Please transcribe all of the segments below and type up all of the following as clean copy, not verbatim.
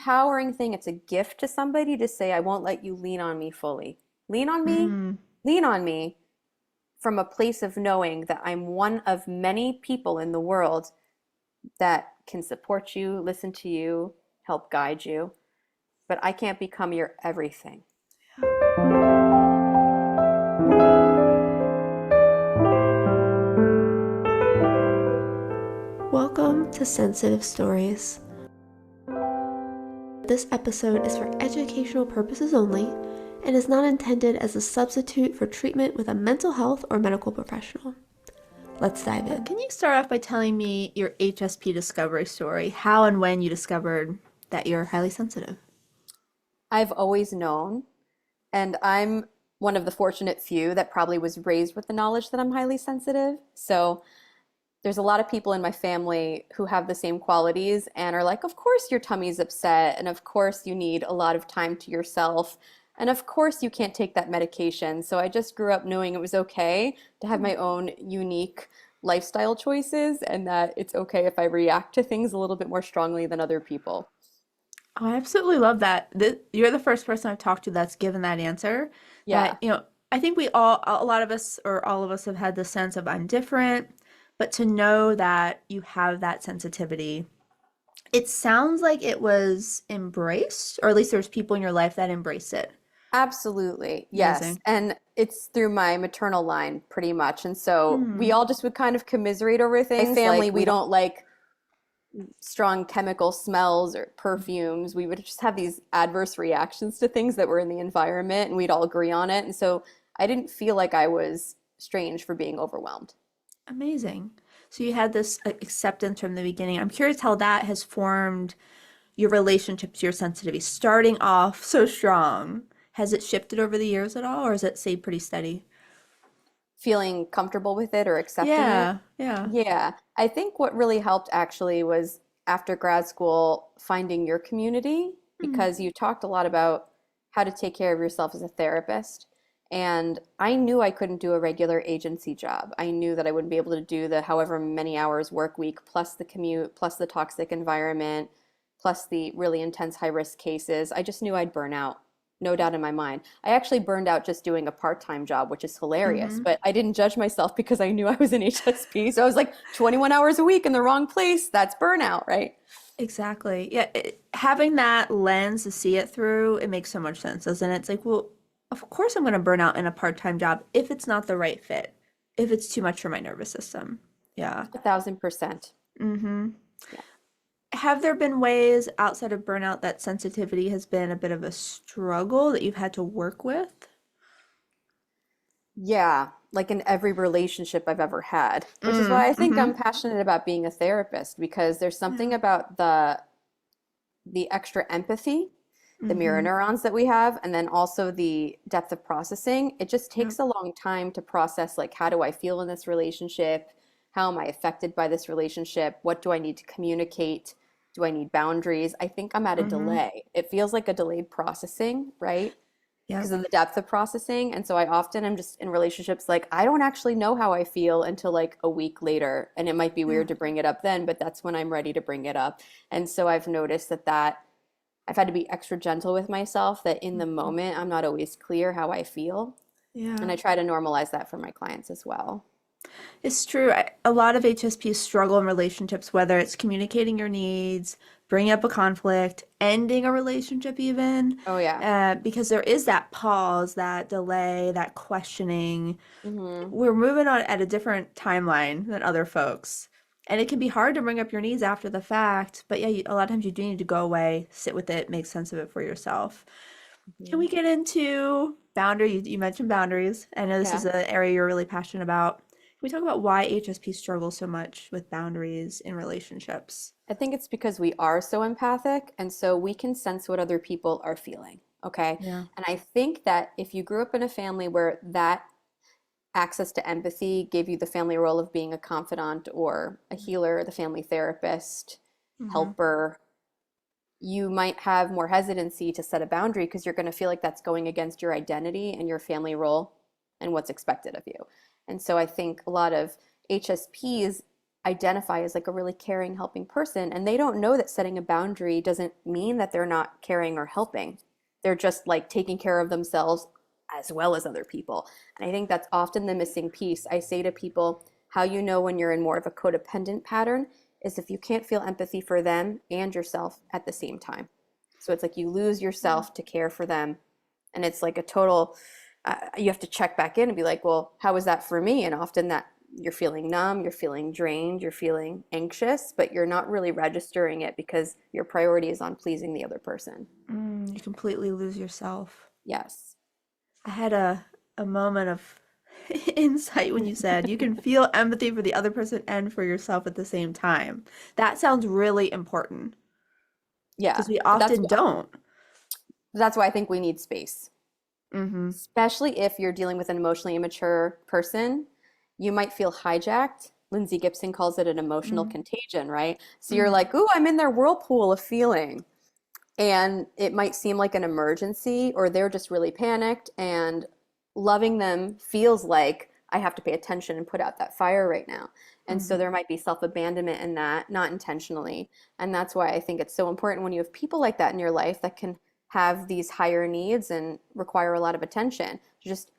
empowering thing. It's a gift to somebody to say, I won't let you lean on me fully. Lean on me, Mm. lean on me from a place of knowing that I'm one of many people in the world that can support you, listen to you, help guide you, but I can't become your everything. Welcome to Sensitive Stories. This episode is for educational purposes only and is not intended as a substitute for treatment with a mental health or medical professional. Let's dive in. Can you start off by telling me your HSP discovery story? How and when you discovered that you're highly sensitive? I've always known, and I'm one of the fortunate few that probably was raised with the knowledge that I'm highly sensitive. So there's a lot of people in my family who have the same qualities and are like, of course your tummy's upset, and of course you need a lot of time to yourself, and of course you can't take that medication. So I just grew up knowing it was okay to have my own unique lifestyle choices and that it's okay if I react to things a little bit more strongly than other people. Oh, I absolutely love that. You're the first person I've talked to that's given that answer. Yeah, That, I think we all, a lot of us, or all of us have had the sense of I'm different, but to know that you have that sensitivity, it sounds like it was embraced, or at least there's people in your life that embrace it. absolutely. Yes. Amazing. And it's through my maternal line pretty much. And so we Hmm. all just would kind of commiserate over things. My family, we don't like strong chemical smells or perfumes. We would just have these adverse reactions to things that were in the environment and we'd all agree on it. And so I didn't feel like I was strange for being overwhelmed. Amazing. So you had this acceptance from the beginning. I'm curious how that has formed your relationship to your sensitivity. Starting off so strong, has it shifted over the years at all, or has it stayed pretty steady? Feeling comfortable with it or accepting it. Yeah, yeah. Yeah, I think what really helped actually was after grad school finding your community Hmm. because you talked a lot about how to take care of yourself as a therapist. And I knew I couldn't do a regular agency job. I knew that I wouldn't be able to do the however many hours work week, plus the commute, plus the toxic environment, plus the really intense high risk cases. I just knew I'd burn out, no doubt in my mind. I actually burned out just doing a part-time job, which is hilarious, Hmm. but I didn't judge myself because I knew I was in HSP. So I was like 21 hours a week in the wrong place. That's burnout, right? Exactly. Yeah, having that lens to see it through, it makes so much sense, doesn't it? It's like, well, of course I'm going to burn out in a part-time job if it's not the right fit, if it's too much for my nervous system. Yeah. 1,000%. Mm-hmm. Yeah. Have there been ways outside of burnout that sensitivity has been a bit of a struggle that you've had to work with? Yeah, like in every relationship I've ever had, which is why Mm, I think mm-hmm. I'm passionate about being a therapist because there's something Yeah. about the extra empathy, the mirror Mm-hmm. neurons that we have, and then also the depth of processing. It just Yep. takes a long time to process like how do I feel in this relationship? How am I affected by this relationship? What do I need to communicate? Do I need boundaries? I think I'm at a Mm-hmm. delay. It feels like a delayed processing, right? Because Yep. of the depth of processing. And so I often am just in relationships like I don't actually know how I feel until like a week later. And it might be Yeah. weird to bring it up then, but that's when I'm ready to bring it up. And so I've noticed that I've had to be extra gentle with myself that in the Mhm. moment I'm not always clear how I feel. And Yeah. I try to normalize that for my clients as well. It's true. A lot of HSPs struggle in relationships, whether it's communicating your needs, bringing up a conflict, ending a relationship even, Oh yeah. because there is that pause, that delay, that questioning. Hmm. We're moving on at a different timeline than other folks. And it can be hard to bring up your needs after the fact, but yeah, a lot of times you do need to go away, sit with it, make sense of it for yourself. Can Hmm. we get into boundaries? You mentioned boundaries. I know this is Yeah. an area you're really passionate about. Can we talk about why HSP struggles so much with boundaries in relationships? I think it's because we are so empathic and so we can sense what other people are feeling. Okay. Yeah. And I think that if you grew up in a family where that access to empathy gave you the family role of being a confidant or a healer, the family therapist, Mm-hmm. helper, you might have more hesitancy to set a boundary because you're going to feel like that's going against your identity and your family role and what's expected of you. And so I think a lot of HSPs identify as like a really caring, helping person, and they don't know that setting a boundary doesn't mean that they're not caring or helping. They're just like taking care of themselves as well as other people. And I think that's often the missing piece. I say to people, how you know when you're in more of a codependent pattern is if you can't feel empathy for them and yourself at the same time. So it's like you lose yourself to care for them. And it's like a total, you have to check back in and be like, well, how was that for me? And often that you're feeling numb, you're feeling drained, you're feeling anxious, but you're not really registering it because your priority is on pleasing the other person. You completely lose yourself. Yes. I had a moment of insight when you said you can feel empathy for the other person and for yourself at the same time. That sounds really important Yeah. because we That's often don't. that's why I think we need space. Mm-hmm. Especially if you're dealing with an emotionally immature person, you might feel hijacked. Lindsay Gibson calls it an emotional contagion, right? So you're like, ooh, I'm in their whirlpool of feeling. And it might seem like an emergency, or they're just really panicked, and loving them feels like I have to pay attention and put out that fire right now. And so there might be self-abandonment in that, not intentionally. And that's why I think it's so important when you have people like that in your life that can have these higher needs and require a lot of attention to just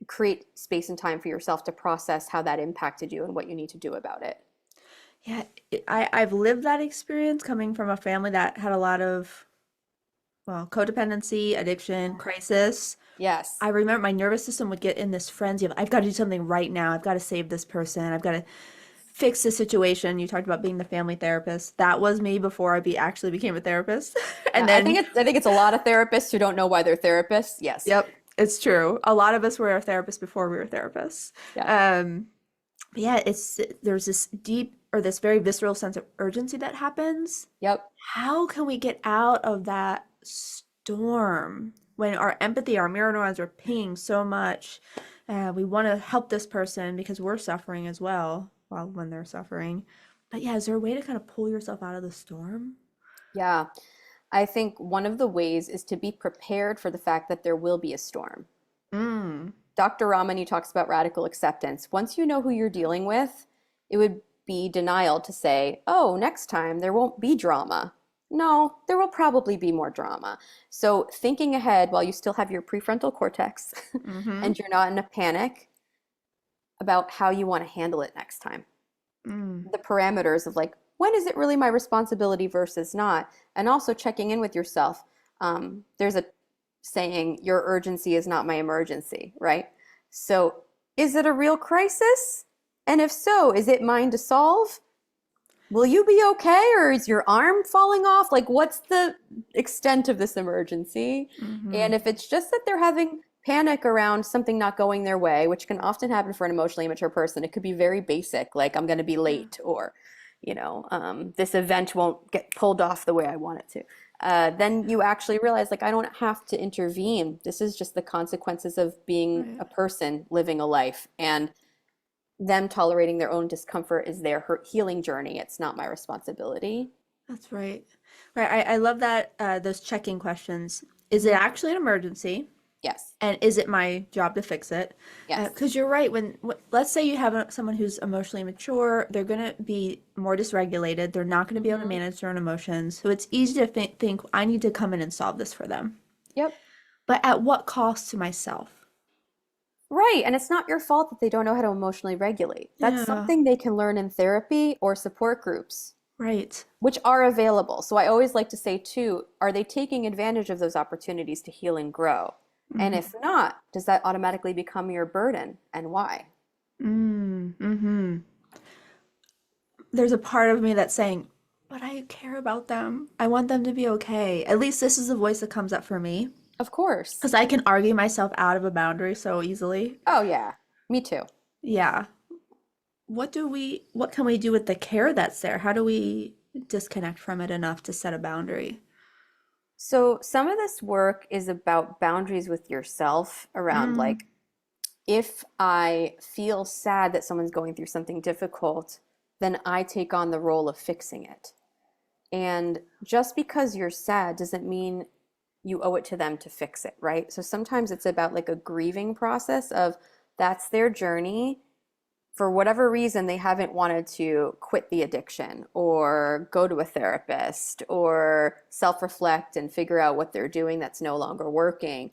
create space and time for yourself to process how that impacted you and what you need to do about it. Yeah, I've lived that experience coming from a family that had a lot of, well, codependency, addiction, crisis. Yes. I remember my nervous system would get in this frenzy of, I've got to do something right now. I've got to save this person. I've got to fix the situation. You talked about being the family therapist. That was me before I actually became a therapist. Yeah, And then, I think it's a lot of therapists who don't know why they're therapists. Yes. yep, it's true. A lot of us were a therapist before we were therapists. Yeah. But yeah, there's this deep or this very visceral sense of urgency that happens. Yep. How can we get out of that storm when our empathy, our mirror neurons are pinging so much? We want to help this person because we're suffering as well, well, when they're suffering. But yeah, is there a way to kind of pull yourself out of the storm? Yeah. I think one of the ways is to be prepared for the fact that there will be a storm. Mm. Dr. Ramani talks about radical acceptance. Once you know who you're dealing with, it would be denial to say, oh, next time there won't be drama. No, there will probably be more drama. So thinking ahead while you still have your prefrontal cortex Mm-hmm. and you're not in a panic about how you want to handle it next time. Mm. The parameters of like, when is it really my responsibility versus not? And also checking in with yourself. There's a saying, your urgency is not my emergency, right? So is it a real crisis? And if so, is it mine to solve? Will you be okay? Or is your arm falling off? Like, what's the extent of this emergency? Mm-hmm. And if it's just that they're having panic around something not going their way, which can often happen for an emotionally immature person, it could be very basic, like I'm going to be late, or, this event won't get pulled off the way I want it to. Then you actually realize, like, I don't have to intervene. This is just the consequences of being Right. a person living a life. And them tolerating their own discomfort is their healing journey. It's not my responsibility. That's right. Right. I love that those check-in questions. Is it Mhm. actually an emergency? Yes. And is it my job to fix it? Yes. Because you're right. Let's say you have someone who's emotionally mature, they're going to be more dysregulated. They're not going to be able to Mhm. manage their own emotions. So it's easy to think, I need to come in and solve this for them. Yep. But at what cost to myself? Right. And it's not your fault that they don't know how to emotionally regulate. That's Yeah. something they can learn in therapy or support groups, Right. which are available. So I always like to say, too, are they taking advantage of those opportunities to heal and grow? And Mm-hmm. if not, does that automatically become your burden, and why? Mm-hmm. There's a part of me that's saying, but I care about them. I want them to be okay. At least this is the voice that comes up for me. Of course. Because I can argue myself out of a boundary so easily. Oh, yeah. Me too. Yeah. What can we do with the care that's there? How do we disconnect from it enough to set a boundary? So some of this work is about boundaries with yourself around Mm, like, if I feel sad that someone's going through something difficult, then I take on the role of fixing it. And just because you're sad doesn't mean you owe it to them to fix it, right? So sometimes it's about like a grieving process of that's their journey. for whatever reason, they haven't wanted to quit the addiction or go to a therapist or self-reflect and figure out what they're doing that's no longer working.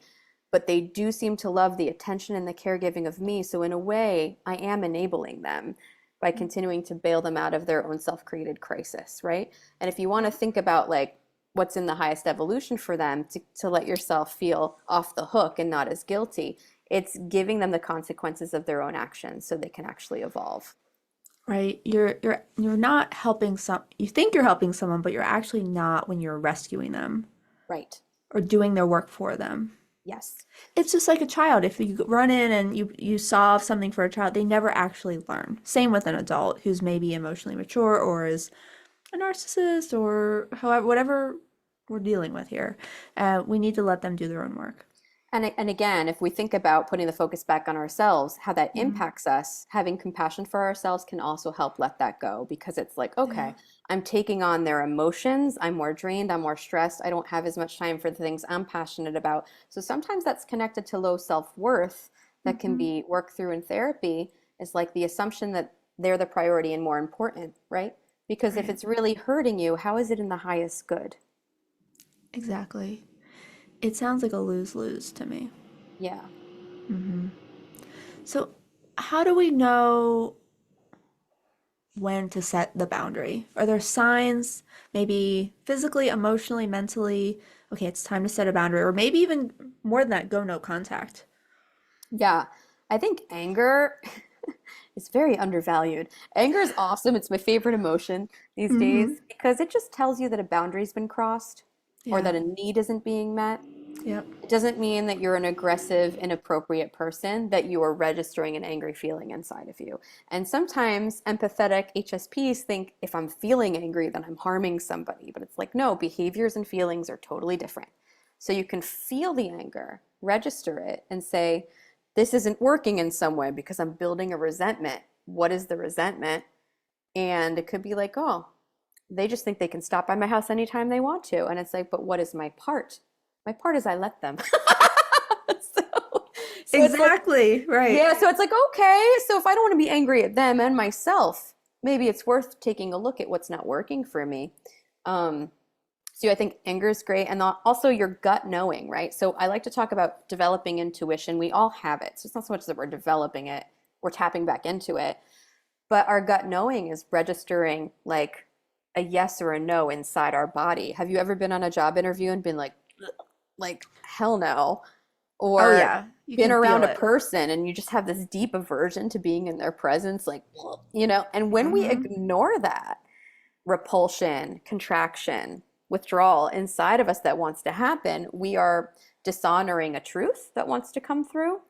But they do seem to love the attention and the caregiving of me. So in a way, I am enabling them by continuing to bail them out of their own self-created crisis, right? And if you want to think about like what's in the highest evolution for them to let yourself feel off the hook and not as guilty, it's giving them the consequences of their own actions so they can actually evolve. Right. You're not helping you think you're helping someone, but you're actually not when you're rescuing them Right. or doing their work for them. Yes. It's just like a child. If you run in and you solve something for a child, they never actually learn. Same with an adult who's maybe emotionally mature or is a narcissist or however, whatever we're dealing with here. We need to let them do their own work. And again, if we think about putting the focus back on ourselves, how that Mhm. impacts us, having compassion for ourselves can also help let that go because it's like, okay, Yeah. I'm taking on their emotions. I'm more drained. I'm more stressed. I don't have as much time for the things I'm passionate about. So sometimes that's connected to low self-worth that can Mhm. be worked through in therapy. Is like the assumption that they're the priority and more important, right? Because if Right. it's really hurting you, how is it in the highest good? Exactly. It sounds like a lose-lose to me. Yeah. Hmm. So, how do we know when to set the boundary? Are there signs, maybe physically, emotionally, mentally? Okay, it's time to set a boundary, or maybe even more than that, go no contact. Yeah, I think anger is very undervalued. Anger is awesome. It's my favorite emotion these days Hmm. because it just tells you that a boundary's been crossed or Yeah. that a need isn't being met. Yep. It doesn't mean that you're an aggressive, inappropriate person, that you are registering an angry feeling inside of you. And sometimes empathetic HSPs think if I'm feeling angry, then I'm harming somebody. But it's like, no, behaviors and feelings are totally different. So you can feel the anger, register it, and say, this isn't working in some way because I'm building a resentment. What is the resentment? And it could be like, oh, they just think they can stop by my house anytime they want to. And it's like, but what is my part? My part is I let them. so, so it's like, Exactly. Right. yeah, so it's like, okay, so if I don't want to be angry at them and myself, maybe it's worth taking a look at what's not working for me. Um, so I think anger is great. And also your gut knowing, right? So I like to talk about developing intuition. We all have it. So it's not so much that we're developing it, we're tapping back into it. But our gut knowing is registering like a yes or a no inside our body. Have you ever been on a job interview and been like hell no? Oh Or yeah, you been can feel around a it. person and you just have this deep aversion to being in their presence, like, and when we Hmm. ignore that repulsion, contraction, withdrawal inside of us that wants to happen, we are dishonoring a truth that wants to come through.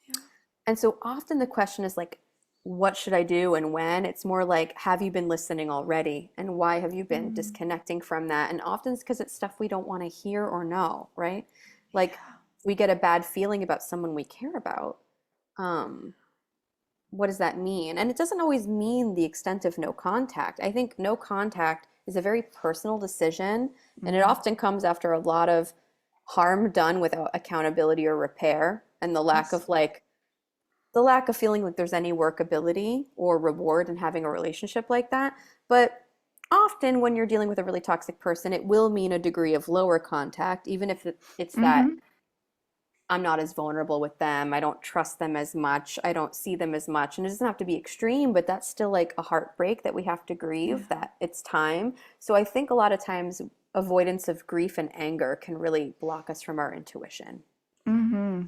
Yeah. And so often the question is like, what should I do and when? It's more like, have you been listening already? And why have you been Mm. disconnecting from that? And often it's because it's stuff we don't want to hear or know, right? Like Yeah. we get a bad feeling about someone we care about. Um, what does that mean? And it doesn't always mean the extent of no contact. I think no contact is a very personal decision, and it Mm. often comes after a lot of harm done without accountability or repair, and Yes. the lack of feeling like there's any workability or reward in having a relationship like that. But often when you're dealing with a really toxic person, it will mean a degree of lower contact, even if it's that Hmm. I'm not as vulnerable with them. I don't trust them as much. I don't see them as much. And it doesn't have to be extreme, but that's still like a heartbreak that we have to Yeah. grieve, that it's time. So I think a lot of times avoidance of grief and anger can really block us from our intuition. Hmm.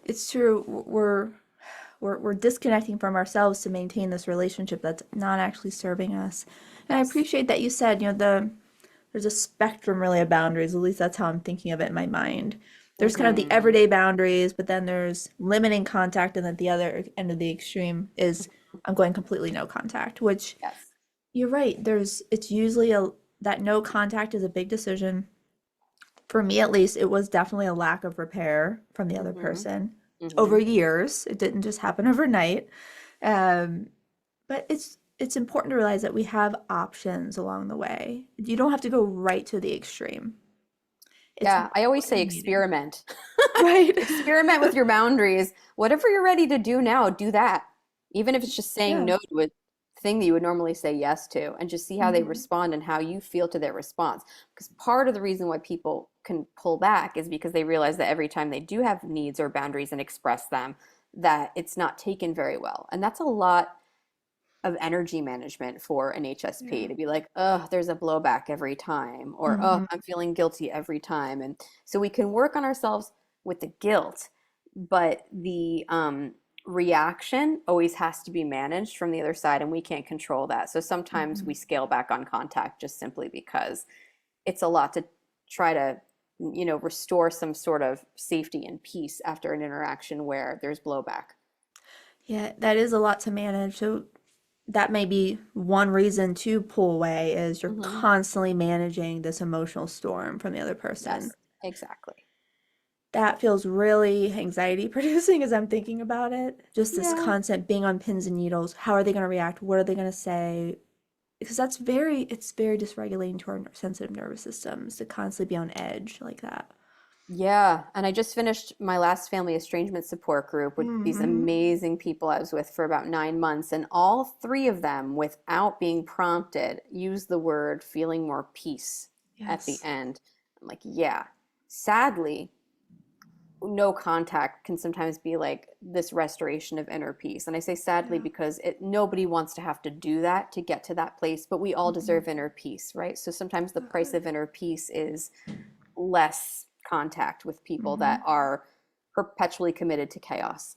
It's true. We're disconnecting from ourselves to maintain this relationship that's not actually serving us. And I Yes. appreciate that you said, there's a spectrum really of boundaries. At least that's how I'm thinking of it in my mind. There's kind of the Mm-hmm. everyday boundaries, but then there's limiting contact, and then the other end of the extreme is I'm going completely no contact, which Yes. you're right. It's usually that no contact is a big decision. For me, at least, it was definitely a lack of repair from the other Mm-hmm. person Mm-hmm. over years. It didn't just happen overnight. Um, but it's important to realize that we have options along the way. You don't have to go right to the extreme. It's Yeah, I always what say you're needing. experiment. Right. Experiment with your boundaries. Whatever you're ready to do now, do that. even if it's just saying Yeah. no to a thing that you would normally say yes to, and just see how they Mhm. respond and how you feel to their response. Because part of the reason why people can pull back is because they realize that every time they do have needs or boundaries and express them, that it's not taken very well. And that's a lot of energy management for an HSP Yeah. to be like, oh, there's a blowback every time, or oh, Mhm. I'm feeling guilty every time. And so we can work on ourselves with the guilt, but the reaction always has to be managed from the other side, and we can't control that. So sometimes we Mhm. scale back on contact just simply because it's a lot to try to, restore some sort of safety and peace after an interaction where there's blowback. Yeah, that is a lot to manage. So that may be one reason to pull away is you're Hmm. constantly managing this emotional storm from the other person. Yes, exactly. That feels really anxiety producing as I'm thinking about it. Just this Yeah. constant being on pins and needles. How are they going to react? What are they going to say? Because it's very dysregulating to our sensitive nervous systems to constantly be on edge like that. Yeah, and I just finished my last family estrangement support group with these Hmm. amazing people I was with for about 9 months, and all three of them, without being prompted, used the word feeling more peace at the Yes. end. I'm like, yeah. Sadly, no contact can sometimes be like this restoration of inner peace. And I say sadly Yeah. because nobody wants to have to do that to get to that place, but we all Hmm. deserve inner peace, right? So sometimes the price Exactly. of inner peace is less contact with people that Hmm. are perpetually committed to chaos.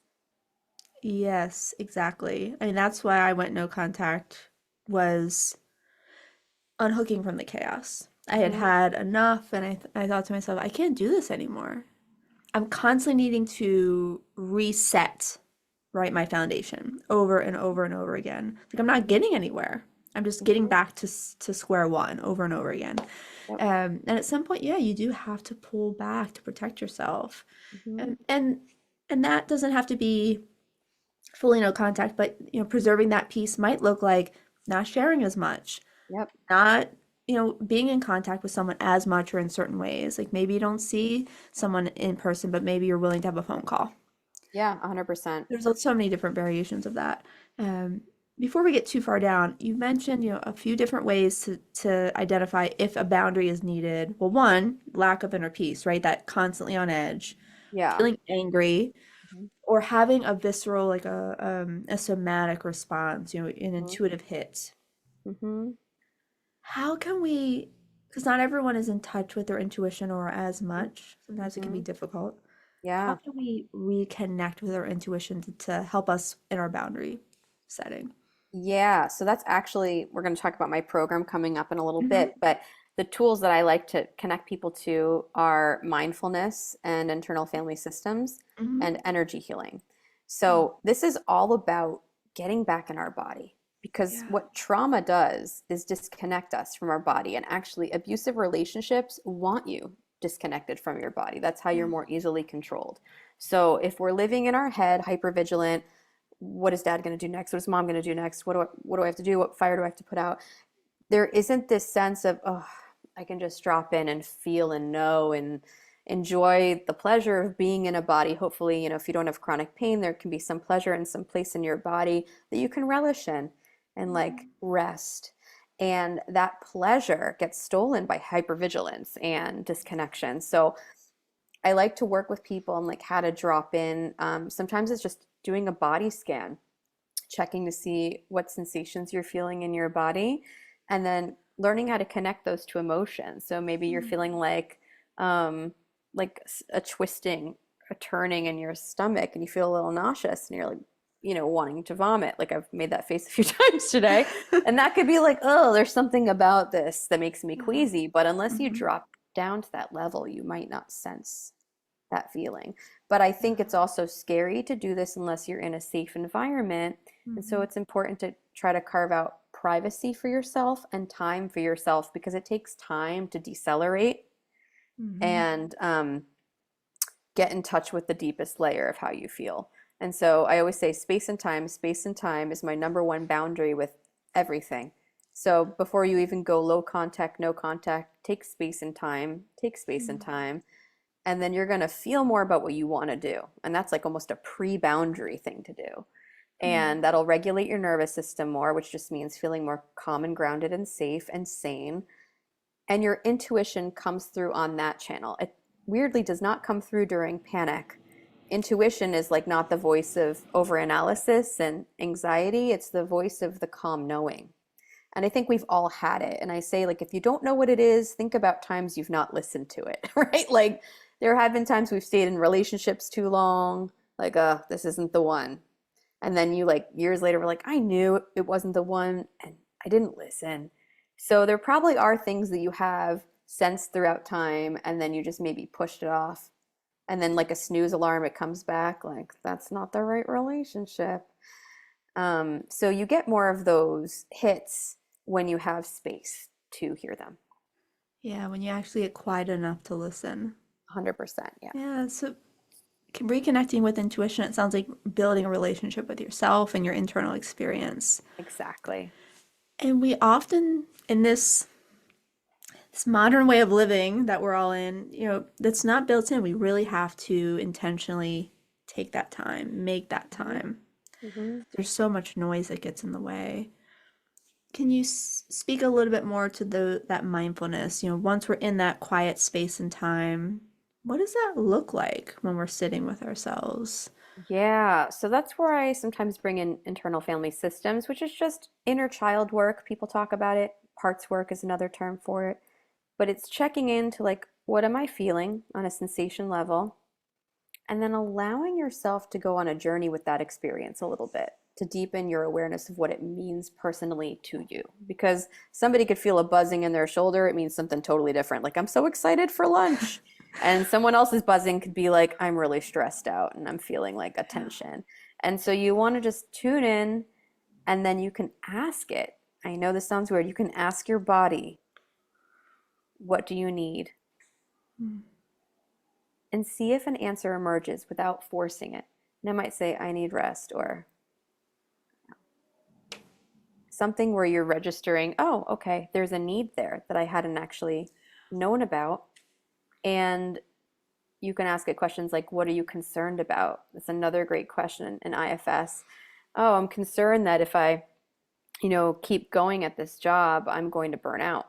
Yes, exactly. I mean, that's why I went no contact was unhooking from the chaos. I had Hmm. had enough, and I thought to myself, I can't do this anymore. I'm constantly needing to reset, right, my foundation over and over and over again. Like I'm not Hmm. getting anywhere. I'm just getting Hmm. back to square one over and over again. Yep. And at some point, yeah, you do have to pull back to protect yourself. Hmm. And that doesn't have to be fully no contact, but preserving that peace might look like not sharing as much, Yep. not being in contact with someone as much or in certain ways. Like maybe you don't see someone in person, but maybe you're willing to have a phone call. Yeah, 100%. There's so many different variations of that. Um, Before we get too far down, you mentioned a few different ways to identify if a boundary is needed. Well, one, lack of inner peace, right? That constantly on edge, Yeah. feeling angry, Hmm. or having a visceral, like a somatic response, an intuitive hit. Hmm. How can we, because not everyone is in touch with their intuition or as much, sometimes it can be Hmm. difficult. How Yeah. can we reconnect with our intuition to help us in our boundary setting? Yeah, so that's actually, we're going to talk about my program coming up in a little Hmm. bit, but the tools that I like to connect people to are mindfulness and internal family systems Hmm. and energy healing. Oh, So this is all about getting back in our body because yeah. what trauma does is disconnect us from our body, and actually abusive relationships want you disconnected from your body. That's how you're Yeah. more easily controlled. So if we're living in our head, hypervigilant, what is dad going to do next? What is mom going to do next? What do I have to do? What fire do I have to put out? There isn't this sense of, oh, I can just drop in and feel and know and enjoy the pleasure of being in a body. Hopefully, if you don't have chronic pain, there can be some pleasure in some place in your body that you can relish in and like Mhm. rest. And that pleasure gets stolen by hypervigilance and disconnection. So I like to work with people on like how to drop in. Sometimes it's just doing a body scan, checking to see what sensations you're feeling in your body, and then learning how to connect those to emotions. So maybe you're Mm. feeling like a twisting, a turning in your stomach, and you feel a little nauseous, and you're like, wanting to vomit. Like I've made that face a few times today. And that could be like, oh, there's something about this that makes me Yeah. queasy. But unless you Hmm. drop down to that level, you might not sense that feeling. But I think it's Yeah. also scary to do this unless you're in a safe environment. And so Hmm. it's important to try to carve out privacy for yourself and time for yourself because it takes time to decelerate Hmm. and get in touch with the deepest layer of how you feel. And so I always say space and time is my number one boundary with everything. So before you even go low contact, no contact, take space and time, take space and time, and then you're going to feel more about what you want to do. And that's like almost a pre-boundary thing to do. And that'll regulate your nervous system more, which just means feeling more calm and grounded and safe and sane. And your intuition comes through on that channel. It weirdly does not come through during panic. Intuition is like not the voice of overanalysis and anxiety, it's the voice of the calm knowing. And I think we've all had it. And I say, like, if you don't know what it is, think about times you've not listened to it, right? Like, there have been times we've stayed in relationships too long, like, this isn't the one. And then you, like, years later, were like, I knew it wasn't the one and I didn't listen. So there probably are things that you have sensed throughout time and then you just maybe pushed it off. And then, like a snooze alarm, it comes back, like, that's not the right relationship. So you get more of those hits when you have space to hear them. Yeah, when you actually get quiet enough to listen. 100%. Yeah. Yeah, so reconnecting with intuition, it sounds like building a relationship with yourself and your internal experience. Exactly. And we often, in this modern way of living that we're all in, that's not built in. We really have to intentionally take that time, make that time. Mm-hmm. There's so much noise that gets in the way. Can you speak a little bit more to that mindfulness? Once we're in that quiet space and time, what does that look like when we're sitting with ourselves? Yeah, so that's where I sometimes bring in internal family systems, which is just inner child work. People talk about it. Parts work is another term for it. But it's checking into, like, what am I feeling on a sensation level? And then allowing yourself to go on a journey with that experience a little bit to deepen your awareness of what it means personally to you. Because somebody could feel a buzzing in their shoulder, it means something totally different. Like, I'm so excited for lunch. And someone else's buzzing could be like, I'm really stressed out and I'm feeling like a tension. And so you want to just tune in and then you can ask it. I know this sounds weird. You can ask your body, what do you need? And see if an answer emerges without forcing it. And I might say, I need rest, or something where you're registering, oh, okay, there's a need there that I hadn't actually known about. And you can ask it questions like, what are you concerned about? That's another great question in IFS. Oh, I'm concerned that if I, keep going at this job, I'm going to burn out.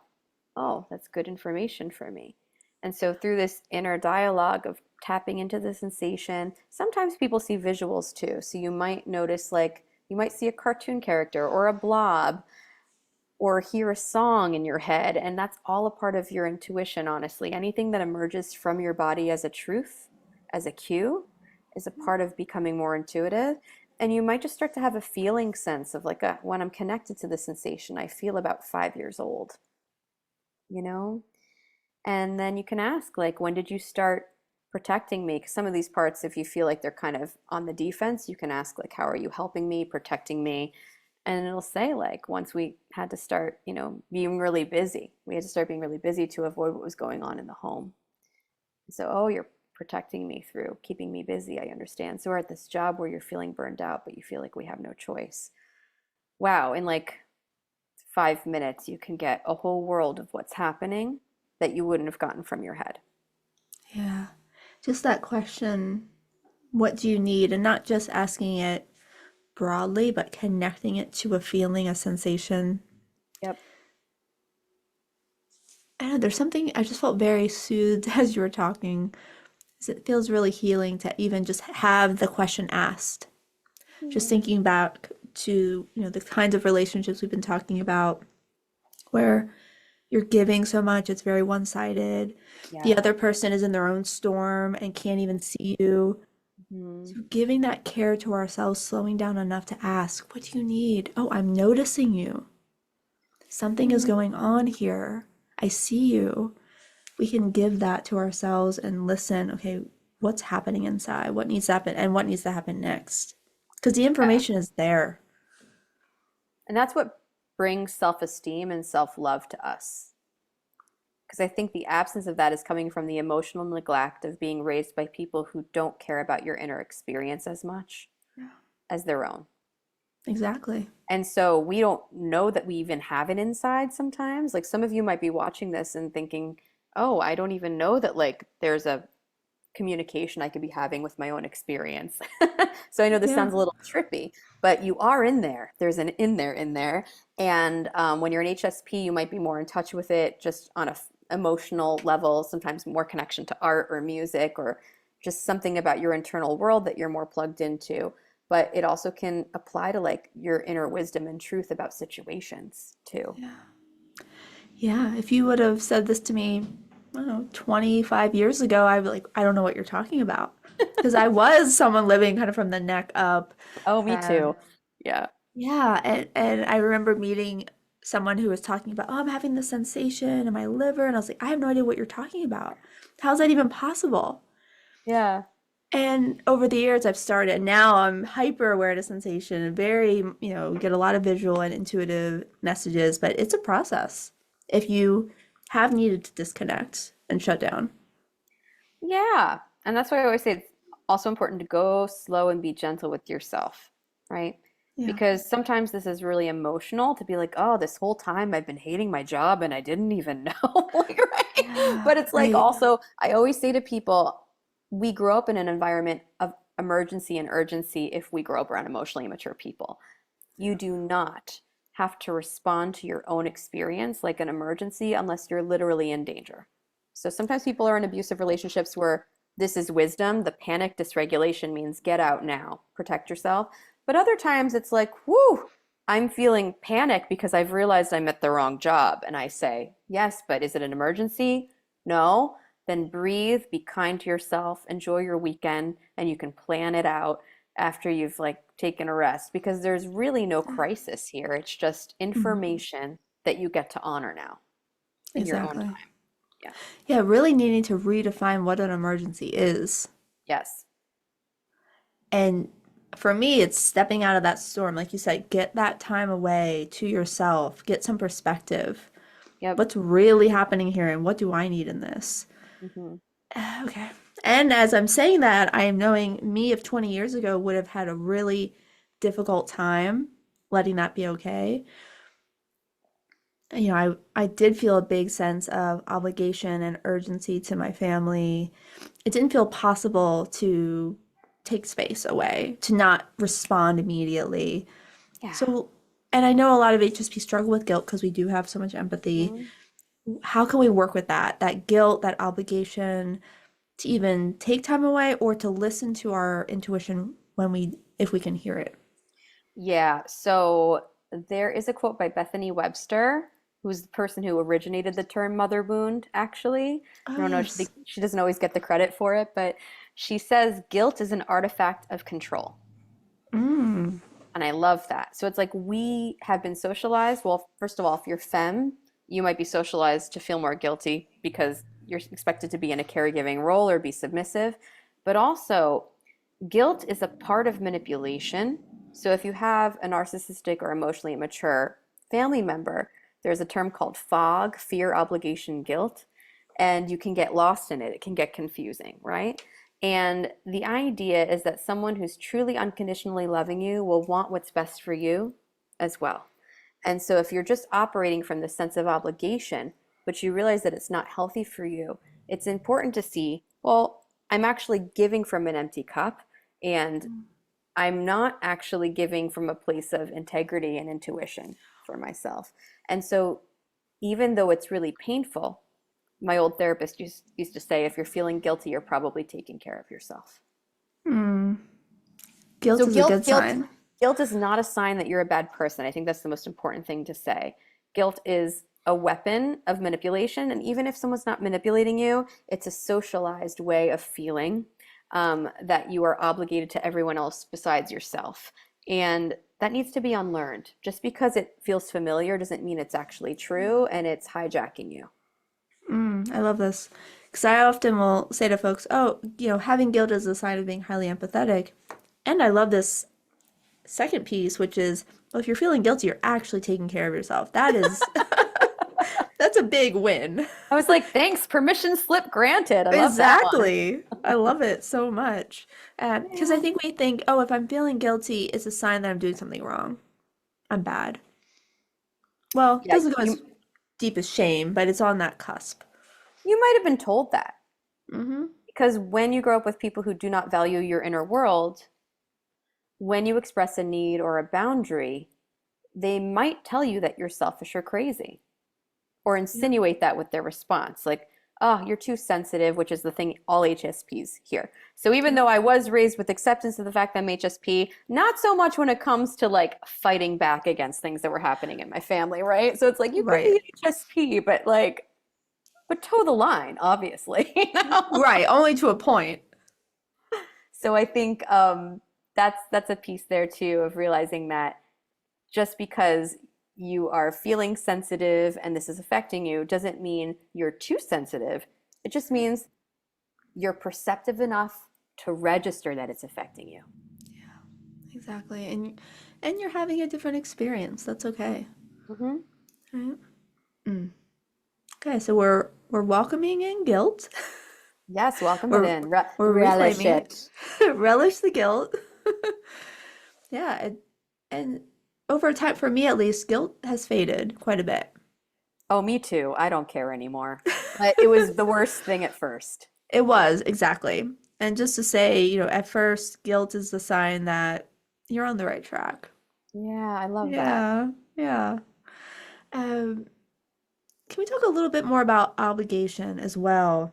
Oh, that's good information for me. And so through this inner dialogue of tapping into the sensation, sometimes people see visuals too. So you might notice, like, you might see a cartoon character or a blob or hear a song in your head. And that's all a part of your intuition, honestly. Anything that emerges from your body as a truth, as a cue, is a part of becoming more intuitive. And you might just start to have a feeling sense of, like, when I'm connected to the sensation, I feel about 5 years old, you know? And then you can ask, like, when did you start protecting me? Because some of these parts, if you feel like they're kind of on the defense, you can ask, like, how are you helping me, protecting me? And it'll say, like, once we had to start, being really busy, we had to start being really busy to avoid what was going on in the home. So, oh, you're protecting me through keeping me busy. I understand. So we're at this job where you're feeling burned out, but you feel like we have no choice. Wow. In like 5 minutes, you can get a whole world of what's happening that you wouldn't have gotten from your head. Yeah. Just that question, what do you need? And not just asking it broadly, but connecting it to a feeling, a sensation. Yep. I don't know, there's something I just felt very soothed as you were talking. It feels really healing to even just have the question asked. Just thinking back to, the kinds of relationships we've been talking about where you're giving so much, it's very one-sided. Yeah. The other person is in their own storm and can't even see you. So giving that care to ourselves, slowing down enough to ask, what do you need? Oh, I'm noticing you. Something is going on here. I see you. We can give that to ourselves and listen, okay, what's happening inside? What needs to happen and what needs to happen next? Because the information is there. And that's what brings self-esteem and self-love to us. Because I think the absence of that is coming from the emotional neglect of being raised by people who don't care about your inner experience as much as their own. Exactly. And so we don't know that we even have it inside sometimes. Like, some of you might be watching this and thinking, oh, I don't even know that, like, there's a communication I could be having with my own experience. So I know this Yeah. sounds a little trippy, but you are in there. There's an in there. And when you're an HSP, you might be more in touch with it just on a emotional level, sometimes more connection to art or music or just something about your internal world that you're more plugged into. But it also can apply to like your inner wisdom and truth about situations too. Yeah. Yeah. If you would have said this to me, I don't know, 25 years ago, I'd be like, I don't know what you're talking about. Because I was someone living kind of from the neck up. Oh, me Um, too. Yeah. yeah. And I remember meeting someone who was talking about, oh, I'm having this sensation in my liver. And I was like, I have no idea what you're talking about. How's that even possible? Yeah. And over the years, I've started. Now I'm hyper aware to sensation and very, get a lot of visual and intuitive messages, but it's a process if you have needed to disconnect and shut down. Yeah. And that's why I always say it's also important to go slow and be gentle with yourself, right? Yeah. Because sometimes this is really emotional to be like, oh, this whole time I've been hating my job and I didn't even know. Like, right? Yeah, But it's like right. also, I always say to people, we grow up in an environment of emergency and urgency if we grow up around emotionally immature people. You do not have to respond to your own experience like an emergency unless you're literally in danger. So sometimes people are in abusive relationships where this is wisdom. The panic dysregulation means get out now, protect yourself. But other times it's like, whoo, I'm feeling panic because I've realized I'm at the wrong job. And I say, yes, but is it an emergency? No. Then breathe, be kind to yourself, enjoy your weekend, and you can plan it out after you've like taken a rest because there's really no crisis here. It's just Mhm. information that you get to honor now in your own Exactly. time. Yeah. Yeah, really needing to redefine what an emergency is. Yes. And for me, it's stepping out of that storm. Like you said, get that time away to yourself, get some perspective. Yep. What's really happening here and what do I need in this? Hmm. Okay. And as I'm saying that, I am knowing me of 20 years ago would have had a really difficult time letting that be okay. I did feel a big sense of obligation and urgency to my family. It didn't feel possible to take space away, to not respond immediately. Yeah. So, and I know a lot of HSP struggle with guilt because we do have so much empathy. Mhm. How can we work with that guilt, that obligation to even take time away or to listen to our intuition if we can hear it? Yeah. So there is a quote by Bethany Webster, who's the person who originated the term mother wound, actually. Oh, I don't know, yes. she doesn't always get the credit for it, but she says guilt is an artifact of control. Mm. And I love that. So it's like we have been socialized. Well, first of all, if you're femme, you might be socialized to feel more guilty because you're expected to be in a caregiving role or be submissive. But also, guilt is a part of manipulation. So if you have a narcissistic or emotionally immature family member, there's a term called fog, fear, obligation, guilt, and you can get lost in it. It can get confusing, right? And the idea is that someone who's truly unconditionally loving you will want what's best for you as well. And so if you're just operating from this sense of obligation, but you realize that it's not healthy for you, it's important to see, well, I'm actually giving from an empty cup, and I'm not actually giving from a place of integrity and intuition for myself. And so even though it's really painful, my old therapist used to say, if you're feeling guilty, you're probably taking care of yourself. Mm. Guilt So is a good sign. guilt is not a sign that you're a bad person. I think that's the most important thing to say. Guilt is a weapon of manipulation, and even if someone's not manipulating you, it's a socialized way of feeling that you are obligated to everyone else besides yourself. And that needs to be unlearned. Just because it feels familiar doesn't mean it's actually true, and it's hijacking you. I love this. Because I often will say to folks, oh, having guilt is a sign of being highly empathetic. And I love this second piece, which is, well, if you're feeling guilty, you're actually taking care of yourself. That's a big win. I was like, thanks, permission slip granted. I love that one. Exactly. I love it so much. Because I Yeah. think we think, oh, if I'm feeling guilty, it's a sign that I'm doing something wrong. I'm bad. Well, it Yeah, doesn't go as deep as shame, but it's on that cusp. you might have been told that Mm-hmm. because when you grow up with people who do not value your inner world, when you express a need or a boundary, they might tell you that you're selfish or crazy, or Yeah. insinuate that with their response. Like, oh, you're too sensitive, which is the thing all HSPs hear. So even Yeah. though I was raised with acceptance of the fact that I'm HSP, not so much when it comes to like fighting back against things that were happening in my family, right? So it's like, you could Right. be HSP, but like, but toe the line, obviously. Right. Only to a point. So I think that's a piece there too of realizing that just because you are feeling sensitive and this is affecting you doesn't mean you're too sensitive. It just means you're perceptive enough to register that it's affecting you. Exactly. And you're having a different experience. That's okay. Hmm. Right? Mm. Okay, so we're welcoming in guilt. Yes, welcome it We're in. we're Relish reframing it. it. Relish the guilt. Yeah, and over time, for me at least, guilt has faded quite a bit. Oh, me too. I don't care anymore. But it was the worst thing at first. It was, exactly. And just to say, at first, guilt is the sign that you're on the right track. Yeah, I love that. Yeah, yeah. Um, can we talk a little bit more about obligation as well?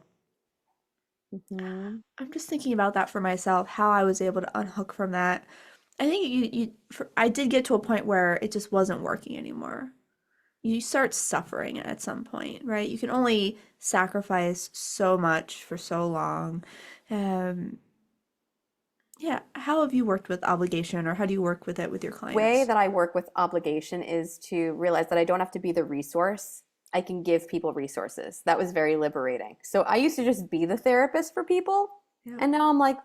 Hmm. I'm just thinking about that for myself, how I was able to unhook from that. I think I did get to a point where it just wasn't working anymore. You start suffering at some point, right? You can only sacrifice so much for so long. Um, yeah, how have you worked with obligation, or how do you work with it with your Way clients? that I work with obligation is to realize that I don't have to be the resource. I can give people resources. That was very liberating. So I used to just be the therapist for people. Yeah. And now I'm like,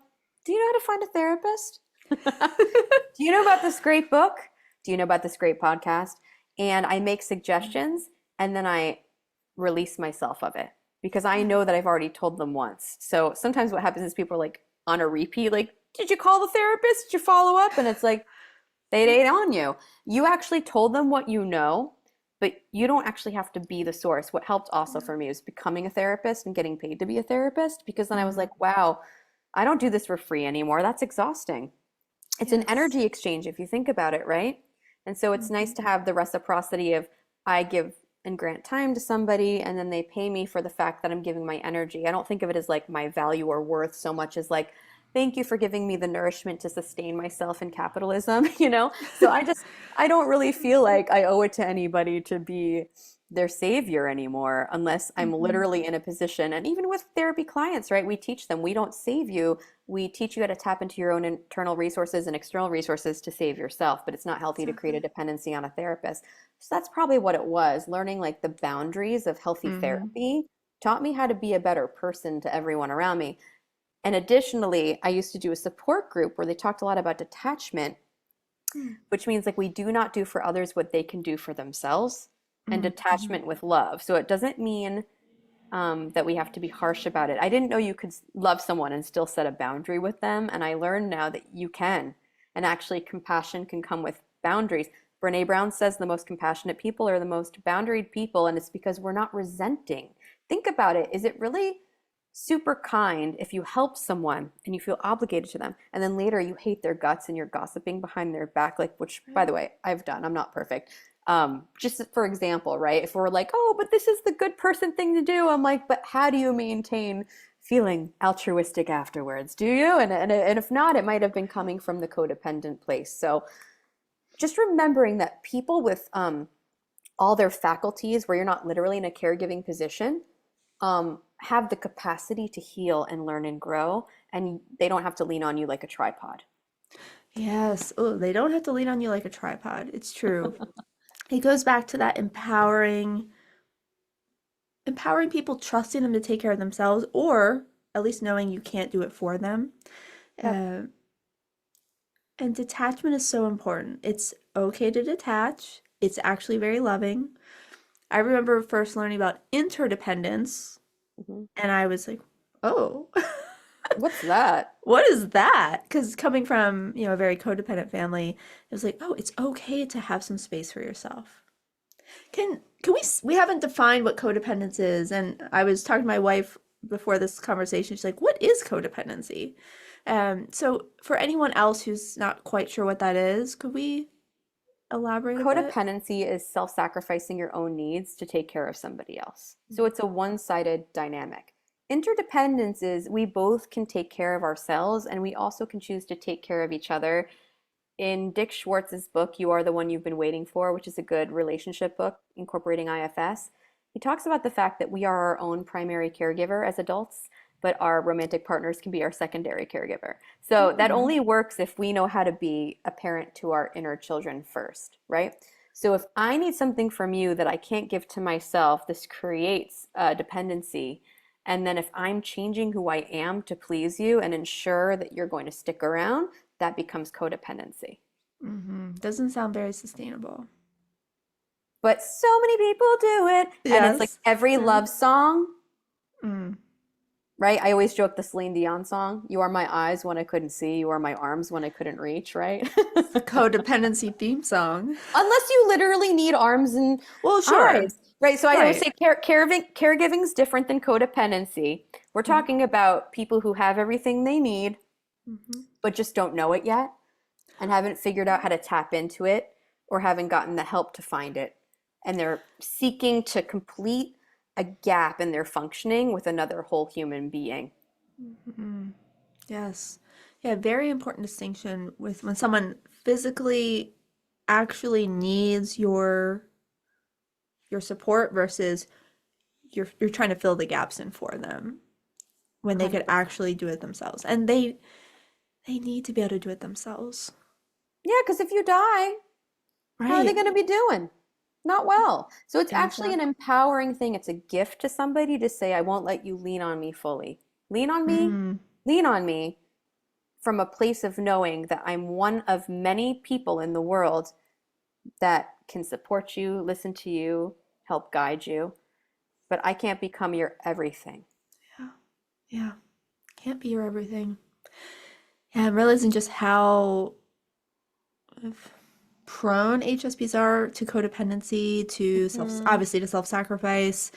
do you know how to find a therapist? Do you know about this great book? Do you know about this great podcast? And I make suggestions and then I release myself of it because I know that I've already told them once. So sometimes what happens is people are like on a repeat, like, did you call the therapist? Did you follow up? And it's like, they ate on you. You actually told them what you know, but you don't actually have to be the source. What helped also Yeah. for me was becoming a therapist and getting paid to be a therapist because then I was Mm, like, wow, I don't do this for free anymore. That's exhausting. It's an yes. energy exchange if you think about it, right? And so it's nice Mhm. to have the reciprocity of I give and grant time to somebody and then they pay me for the fact that I'm giving my energy. I don't think of it as like my value or worth so much as like, thank you for giving me the nourishment to sustain myself in capitalism, you know? So I don't really feel like I owe it to anybody to be their savior anymore unless I'm Mhm. literally in a position. And even with therapy clients, right? We teach them, we don't save you, we teach you how to tap into your own internal resources and external resources to save yourself, but it's not healthy to create a Exactly. dependency on a therapist. So that's probably what it was. Learning like the boundaries of healthy Mhm. therapy taught me how to be a better person to everyone around me. And additionally, I used to do a support group where they talked a lot about detachment, Mm. which means like we do not do for others what they can do for themselves, and Mm. Mhm. detachment with love. So it doesn't mean that we have to be harsh about it. I didn't know you could love someone and still set a boundary with them. And I learned now that you can. And actually, compassion can come with boundaries. Brene Brown says the most compassionate people are the most boundaried people. And it's because we're not resenting. Think about it. Is it really super kind if you help someone and you feel obligated to them and then later you hate their guts and you're gossiping behind their back, like, which by Right. the way I've done, I'm not perfect, just for example, right? If we're like, oh, but this is the good person thing to do, I'm like, but how do you maintain feeling altruistic afterwards? Do you? And if not, it might have been coming from the codependent place. So just remembering that people with all their faculties, where you're not literally in a caregiving position, have the capacity to heal and learn and grow, and they don't have to lean on you like a tripod. Yes. Oh, they don't have to lean on you like a tripod. It's true. It goes back to that empowering people, trusting them to take care of themselves, or at least knowing you can't do it for them. Yep. Uh, and detachment is so important. It's okay to detach. It's actually very loving. I remember first learning about interdependence, Mhm. and I was like, oh, What's that? what is that? Because coming from, a very codependent family, it was like, oh, it's okay to have some space for yourself. Can we haven't defined what codependence is, and I was talking to my wife before this conversation, she's like, what is codependency? So for anyone else who's not quite sure what that is, could we elaborate a bit? Codependency is self-sacrificing your own needs to take care of somebody else. So it's a one-sided dynamic. Interdependence is we both can take care of ourselves and we also can choose to take care of each other. In Dick Schwartz's book, You Are the One You've Been Waiting For, which is a good relationship book incorporating IFS, he talks about the fact that we are our own primary caregiver as adults, but our romantic partners can be our secondary caregiver. So that Mm, only works if we know how to be a parent to our inner children first, right? So if I need something from you that I can't give to myself, this creates a dependency. And then if I'm changing who I am to please you and ensure that you're going to stick around, that becomes codependency. doesn't sound very sustainable. But so many people do it. And it's like Yes. every Yeah. love song, Mm. right? I always joke the Celine Dion song, "You are my eyes when I couldn't see, you are my arms when I couldn't reach," right? Codependency theme song. Unless you literally need arms and Well, sure. eyes, right? So I always Right. say caregiving is different than codependency. We're Mhm. talking about people who have everything they need, Mhm. but just don't know it yet and haven't figured out how to tap into it or haven't gotten the help to find it. And they're seeking to complete a gap in their functioning with another whole human being. Mhm. Yes. Yeah, very important distinction with when someone physically actually needs your support versus you're trying to fill the gaps in for them when they could 100%. actually do it themselves. And they need to be able to do it themselves. Yeah, because if you die, how are they Right. going to be doing? Not well. So it's actually an Exactly. empowering thing. It's a gift to somebody to say, I won't let you lean on me fully. Lean on me, Mm. lean on me from a place of knowing that I'm one of many people in the world that can support you, listen to you, help guide you, but I can't become your everything. Yeah. Yeah. Can't be your everything. Yeah, I'm realizing just how prone HSPs are to codependency, to self, Hmm. obviously to self-sacrifice,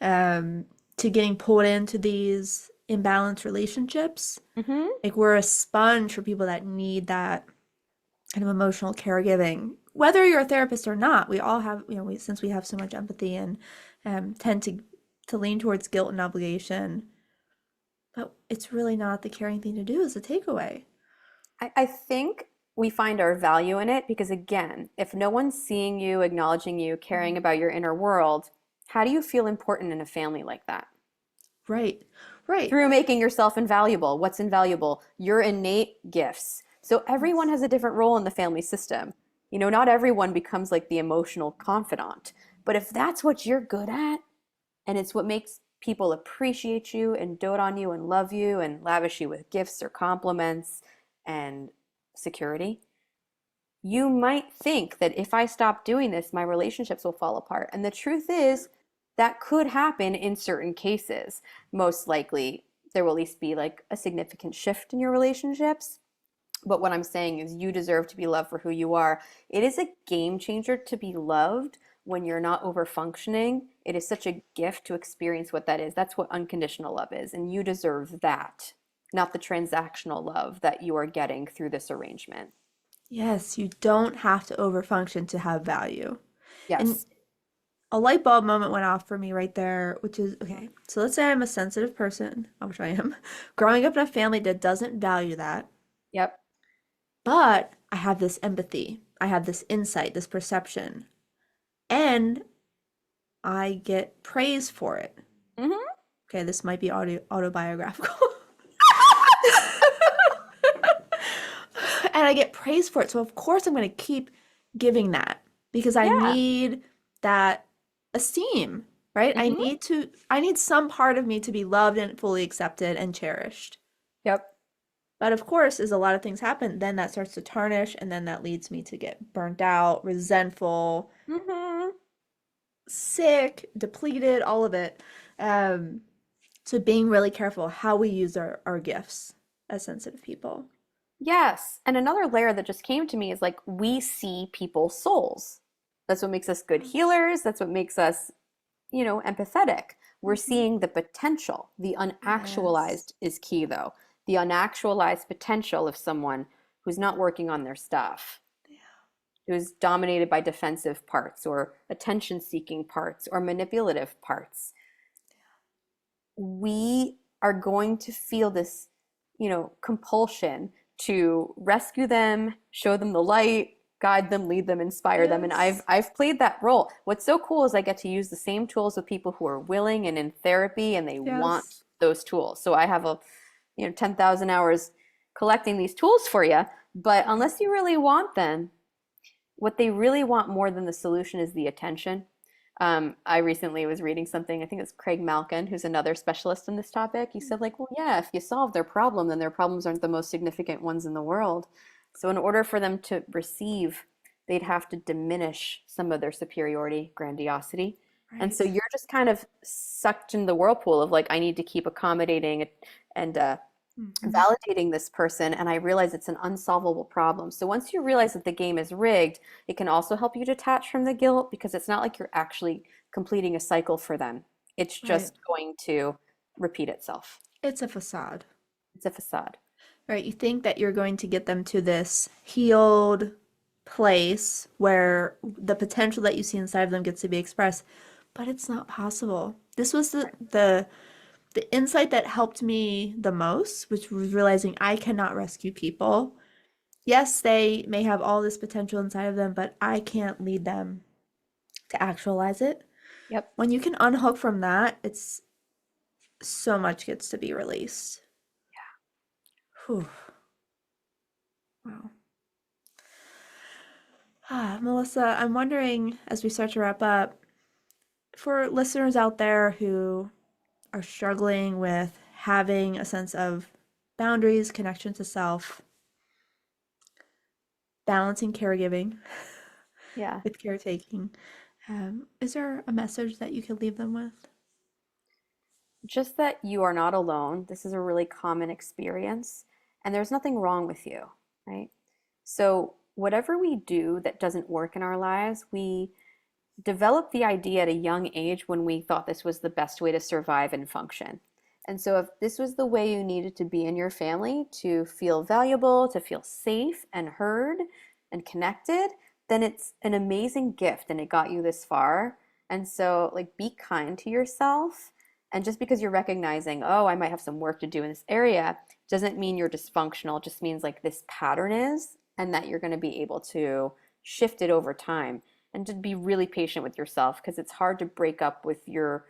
um, to getting pulled into these imbalanced relationships. Hmm. Like we're a sponge for people that need that kind of emotional caregiving. Whether you're a therapist or not, we all have, since we have so much empathy and tend to lean towards guilt and obligation, but it's really not the caring thing to do is the takeaway. I think we find our value in it because, again, if no one's seeing you, acknowledging you, caring about your inner world, how do you feel important in a family like that? Right, right. Through making yourself invaluable. What's invaluable? Your innate gifts. So everyone Yes. has a different role in the family system. Not everyone becomes like the emotional confidant. But if that's what you're good at, and it's what makes people appreciate you and dote on you and love you and lavish you with gifts or compliments and security, you might think that if I stop doing this, my relationships will fall apart. And the truth is, that could happen in certain cases. Most likely, there will at least be like a significant shift in your relationships. But what I'm saying is, you deserve to be loved for who you are. It is a game changer to be loved when you're not over functioning. It is such a gift to experience what that is. That's what unconditional love is. And you deserve that, not the transactional love that you are getting through this arrangement. Yes, you don't have to overfunction to have value. And Yes. a light bulb moment went off for me right there, which is okay. So let's say I'm a sensitive person, which I am, growing up in a family that doesn't value that, Yep. but I have this empathy, I have this insight, this perception, and I get praise for it. Hmm. Okay, this might be autobiographical. And I get praise for it. So of course I'm going to keep giving that because I Yeah. need that esteem, right? Hmm. I need some part of me to be loved and fully accepted and cherished. Yep. But of course, as a lot of things happen, then that starts to tarnish and then that leads me to get burnt out, resentful, Hmm. sick, depleted, all of it. Um, so being really careful how we use our gifts as sensitive people. Yes. And another layer that just came to me is like we see people's souls. That's what makes us good Yes. healers. That's what makes us, empathetic. We're seeing the potential. The Yes. unactualized is key, though. The unactualized potential of someone who's not working on their stuff, who's dominated by defensive parts or attention-seeking parts or manipulative parts. We are going to feel this, compulsion to rescue them, show them the light, guide them, lead them, inspire them. And I've Yes. I've played that role. What's so cool is I get to use the same tools with people who are willing and in therapy and they want Yes. those tools. So I have 10,000 hours collecting these tools for you, but unless you really want them, what they really want more than the solution is the attention. I recently was reading something, I think it's Craig Malkin, who's another specialist in this topic. He said, like, well, yeah, if you solve their problem, then their problems aren't the most significant ones in the world. So in order for them to receive, they'd have to diminish some of their superiority, grandiosity. And so Right. you're just kind of sucked in the whirlpool of like, I need to keep accommodating and Hmm. validating this person, and I realize it's an unsolvable problem. So once you realize that the game is rigged, it can also help you detach from the guilt because it's not like you're actually completing a cycle for them. It's Right. just going to repeat itself. It's a facade. It's a facade. Right. You think that you're going to get them to this healed place where the potential that you see inside of them gets to be expressed, but it's not possible. This was the insight that helped me the most, which was realizing I cannot rescue people. Yes, they may have all this potential inside of them, but I can't lead them to actualize it. Yep. When you can unhook from that, it's so much gets to be released. Whew. Wow. Melissa, I'm wondering as we start to wrap up, for listeners out there who are struggling with having a sense of boundaries, connection to self, balancing caregiving Yeah. with caretaking, is there a message that you could leave them with? Just that you are not alone. This is a really common experience, and there's nothing wrong with you, right? So, whatever we do that doesn't work in our lives, we developed the idea at a young age when we thought this was the best way to survive and function. And so, if this was the way you needed to be in your family to feel valuable, to feel safe and heard and connected, then it's an amazing gift and it got you this far. And so, like, be kind to yourself. And just because you're recognizing, oh, I might have some work to do in this area, doesn't mean you're dysfunctional. It just means like this pattern is, and that you're going to be able to shift it over time and to be really patient with yourself because it's hard to break up with your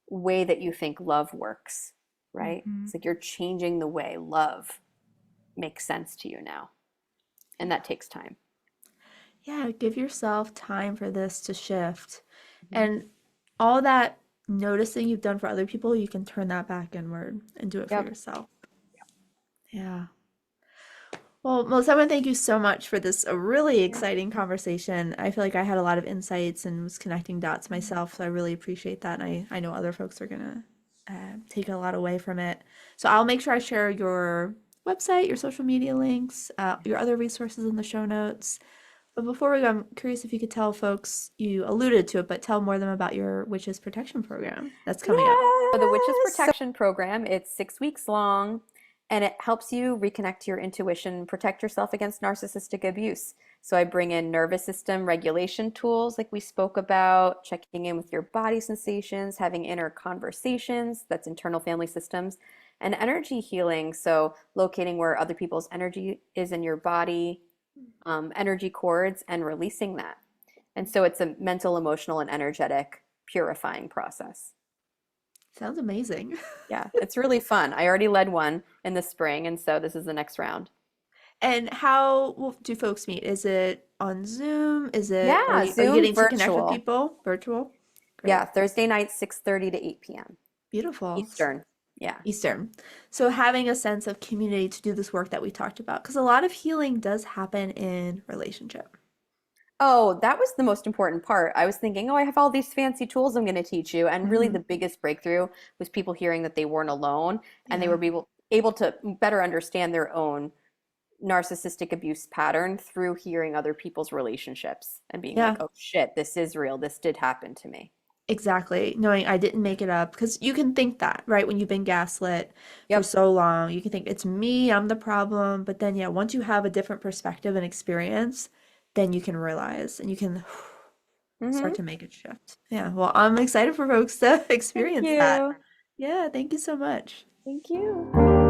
way that you think love works, right? Hmm. It's like you're changing the way love makes sense to you now, and that takes time. Yeah, give yourself time for this to shift. Mhm. And all that noticing you've done for other people, you can turn that back inward and do it for Yep. yourself. Yeah. Well, Melissa, I want to thank you so much for this a really Yeah. exciting conversation. I feel like I had a lot of insights and was connecting dots myself, so I really appreciate that. And I know other folks are gonna take a lot away from it. So I'll make sure I share your website, your social media links, your other resources in the show notes. But before we go, I'm curious if you could tell folks, you alluded to it, but tell more of them about your Witches Protection Program that's coming up. For the Witches Yes. Protection Program, it's 6 weeks long and it helps you reconnect to your intuition, protect yourself against narcissistic abuse. So I bring in nervous system regulation tools like we spoke about, checking in with your body sensations, having inner conversations, that's internal family systems, and energy healing. So locating where other people's energy is in your body, energy cords, and releasing that. And so it's a mental, emotional, and energetic purifying process. Sounds amazing. Yeah, it's really fun. I already led one in the spring, and so this is the next round. And how do folks meet? Is it on Zoom? Is it Yeah, are you Zoom getting to connect with virtual. people? Virtual? Yeah, Great. Thursday night, 6:30 to 8 p.m. Beautiful. Eastern. Yeah. Eastern. So having a sense of community to do this work that we talked about, because a lot of healing does happen in relationship. Oh, that was the most important part. I was thinking, oh, I have all these fancy tools I'm going to teach you. And really, Hmm. the biggest breakthrough was people hearing that they weren't alone and they Yeah. were able to better understand their own narcissistic abuse pattern through hearing other people's relationships and being like, Yeah. oh shit, this is real. This did happen to me. Exactly. Knowing I didn't make it up. Because you can think that, right? When you've been gaslit for Yep. so long, you can think it's me, I'm the problem. But then, yeah, once you have a different perspective and experience, then you can realize and you can start Hmm. to make a shift. Yeah. Well, I'm excited for folks to Thank experience that. you. Yeah. Thank you so much. Thank you.